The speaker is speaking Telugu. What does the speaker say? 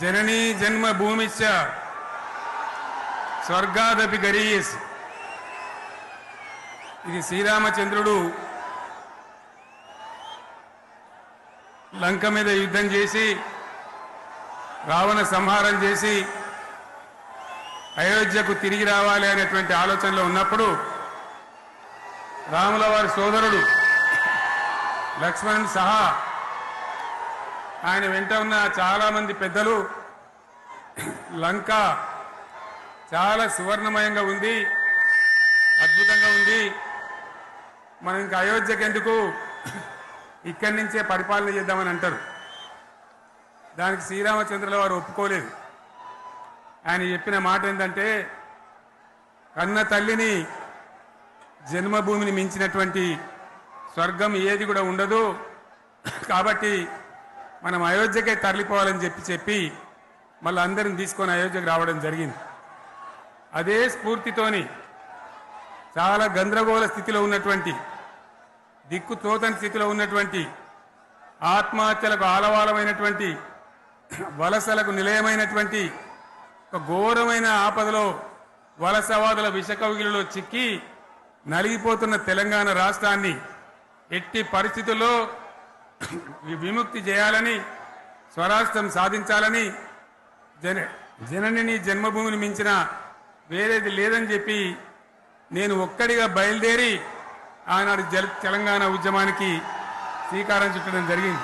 जननी जन्मभूमिश्च स्वर्गादपि गरीयसी। ఇది శ్రీరామచంద్రుడు లంక మీద యుద్ధం చేసి రావణ సంహారం చేసి అయోధ్యకు తిరిగి రావాలి అనేటువంటి ఆలోచనలో ఉన్నప్పుడు రాముల వారి సోదరుడు లక్ష్మణుడు సహా ఆయన వెంట ఉన్న చాలా మంది పెద్దలు లంక చాలా సువర్ణమయంగా ఉంది, అద్భుతంగా ఉంది, మనం ఇంకా అయోధ్యకి ఎందుకు ఇక్కడి నుంచే పరిపాలన చేద్దామని అంటారు. దానికి శ్రీరామచంద్రుల వారు ఒప్పుకోలేదు. ఆయన చెప్పిన మాట ఏంటంటే, కన్న తల్లిని జన్మభూమిని మించినటువంటి స్వర్గం ఏది కూడా ఉండదు, కాబట్టి మనం అయోధ్యకే తరలిపోవాలని చెప్పి మళ్ళీ అందరిని తీసుకొని అయోధ్యకు రావడం జరిగింది. అదే స్ఫూర్తితోని చాలా గందరగోళ స్థితిలో ఉన్నటువంటి, దిక్కు తోతని స్థితిలో ఉన్నటువంటి, ఆత్మహత్యలకు ఆలవాలమైనటువంటి, వలసలకు నిలయమైనటువంటి ఒక ఘోరమైన ఆపదలో వలసవాదుల విషకవిగిలిలో చిక్కి నలిగిపోతున్న తెలంగాణ రాష్ట్రాన్ని ఎట్టి పరిస్థితుల్లో విముక్తి చేయాలని, స్వరాష్ట్రం సాధించాలని, జనని జన్మభూమిని మించిన వేరేది లేదని చెప్పి నేను ఒక్కడిగా బయలుదేరి ఆనాడు తెలంగాణ ఉద్యమానికి శ్రీకారం చుట్టడం జరిగింది.